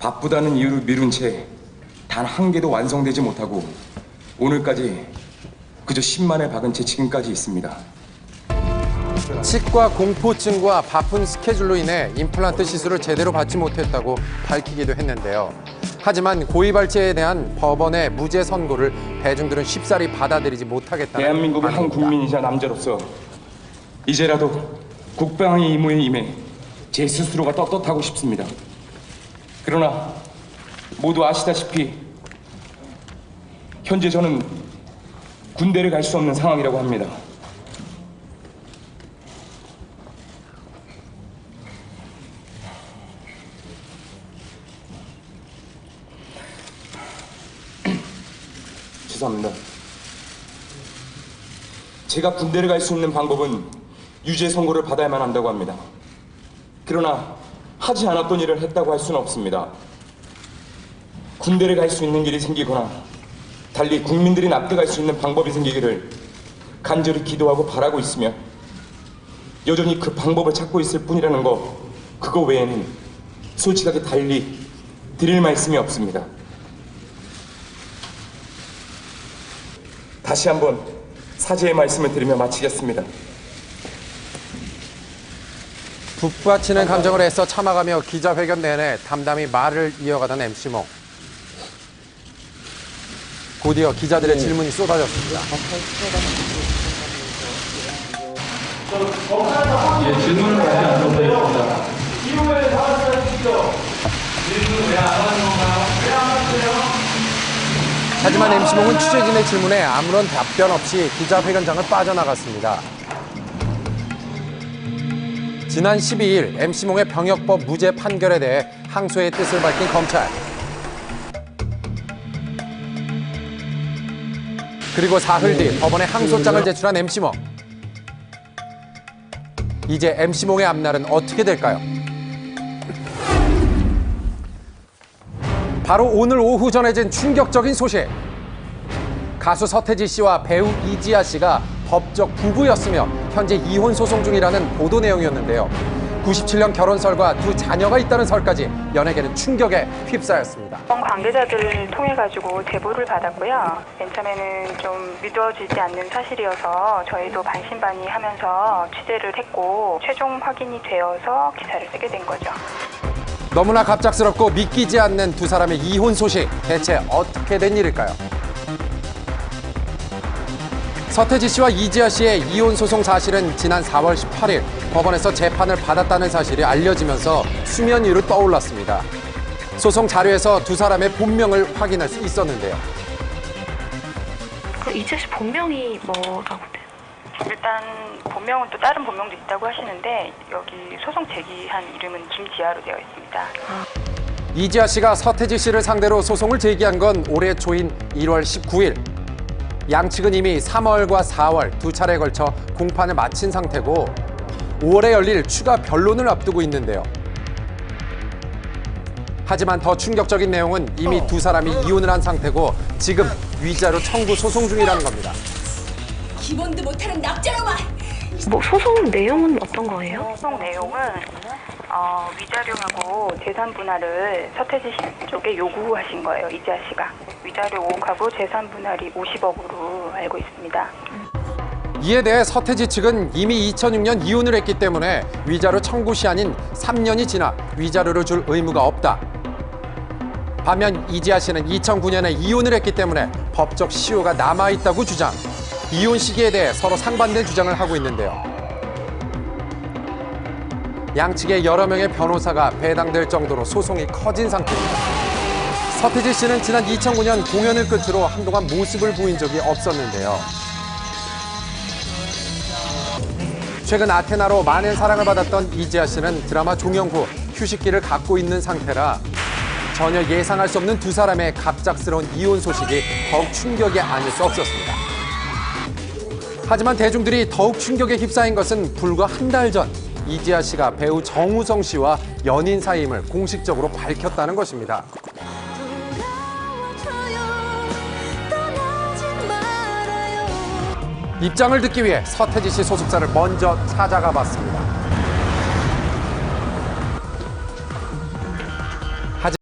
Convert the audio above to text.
바쁘다는 이유로 미룬 채 단 한 개도 완성되지 못하고 오늘까지 그저 10만에 박은 채 지금까지 있습니다. 치과 공포증과 바쁜 스케줄로 인해 임플란트 시술을 제대로 받지 못했다고 밝히기도 했는데요. 하지만 고이발제에 대한 법원의 무죄 선고를 대중들은 쉽사리 받아들이지 못하겠다는 대한민국의 한 반응입니다. 국민이자 남자로서 이제라도 국방의 임무에 임해 제 스스로가 떳떳하고 싶습니다. 그러나 모두 아시다시피 현재 저는 군대를 갈 수 없는 상황이라고 합니다. 죄송합니다. 제가 군대를 갈 수 있는 방법은 유죄 선고를 받아야만 한다고 합니다. 그러나 하지 않았던 일을 했다고 할 수는 없습니다. 군대를 갈 수 있는 길이 생기거나 달리 국민들이 납득할 수 있는 방법이 생기기를 간절히 기도하고 바라고 있으며 여전히 그 방법을 찾고 있을 뿐이라는 거, 그거 외에는 솔직하게 달리 드릴 말씀이 없습니다. 다시 한번 사죄의 말씀을 드리며 마치겠습니다. 북받치는 감정을 애써 참아가며 기자회견 내내 담담히 말을 이어가던 MC몽. 곧이어 기자들의 질문이 쏟아졌습니다. 질문을 다시 안 쏟아졌습니다. 이후에 답변해 주시죠. 질문 왜 안 하는 건가요? 왜 안 하세요? 하지만 MC몽은 취재진의 질문에 아무런 답변 없이 기자회견장을 빠져나갔습니다. 지난 12일 MC몽의 병역법 무죄 판결에 대해 항소의 뜻을 밝힌 검찰. 그리고 사흘 뒤 법원에 항소장을 제출한 MC몽. 이제 MC몽의 앞날은 어떻게 될까요? 바로 오늘 오후 전해진 충격적인 소식. 가수 서태지 씨와 배우 이지아 씨가 법적 부부였으며 현재 이혼 소송 중이라는 보도 내용이었는데요. 97년 결혼설과 두 자녀가 있다는 설까지 연예계는 충격에 휩싸였습니다. 관계자들을 통해 가지고 제보를 받았고요. 맨 처음에는 좀 믿어지지 않는 사실이어서 저희도 반신반의하면서 취재를 했고 최종 확인이 되어서 기사를 쓰게 된 거죠. 너무나 갑작스럽고 믿기지 않는 두 사람의 이혼 소식, 대체 어떻게 된 일일까요? 서태지 씨와 이지아 씨의 이혼 소송 사실은 지난 4월 18일 법원에서 재판을 받았다는 사실이 알려지면서 수면 위로 떠올랐습니다. 소송 자료에서 두 사람의 본명을 확인할 수 있었는데요. 그 이지아 씨 본명이 뭐라고 돼요? 일단 본명은 또 다른 본명도 있다고 하시는데 여기 소송 제기한 이름은 김지아로 되어 있습니다. 이지아 씨가 서태지 씨를 상대로 소송을 제기한 건 올해 초인 1월 19일. 양측은 이미 3월과 4월 두 차례에 걸쳐 공판을 마친 상태고 5월에 열릴 추가 변론을 앞두고 있는데요. 하지만 더 충격적인 내용은 이미 두 사람이 이혼을 한 상태고 지금 위자료 청구 소송 중이라는 겁니다. 기본도 못하는 납작놈아! 뭐 소송 내용은 어떤 거예요? 소송 내용은 위자료하고 재산 분할을 서태지 씨 쪽에 요구하신 거예요. 이지아 씨가. 위자료 5억하고 재산 분할이 50억으로 알고 있습니다. 이에 대해 서태지 측은 이미 2006년 이혼을 했기 때문에 위자료 청구 시한인 3년이 지나 위자료를 줄 의무가 없다. 반면 이지아 씨는 2009년에 이혼을 했기 때문에 법적 시효가 남아있다고 주장. 이혼 시기에 대해 서로 상반된 주장을 하고 있는데요. 양측의 여러 명의 변호사가 배당될 정도로 소송이 커진 상태입니다. 서태지 씨는 지난 2009년 공연을 끝으로 한동안 모습을 보인 적이 없었는데요. 최근 아테나로 많은 사랑을 받았던 이지아 씨는 드라마 종영 후 휴식기를 갖고 있는 상태라 전혀 예상할 수 없는 두 사람의 갑작스러운 이혼 소식이 더욱 충격이 아닐 수 없었습니다. 하지만 대중들이 더욱 충격에 휩싸인 것은 불과 한 달 전 이지아 씨가 배우 정우성 씨와 연인 사이임을 공식적으로 밝혔다는 것입니다. 입장을 듣기 위해 서태지 씨 소속사를 먼저 찾아가 봤습니다.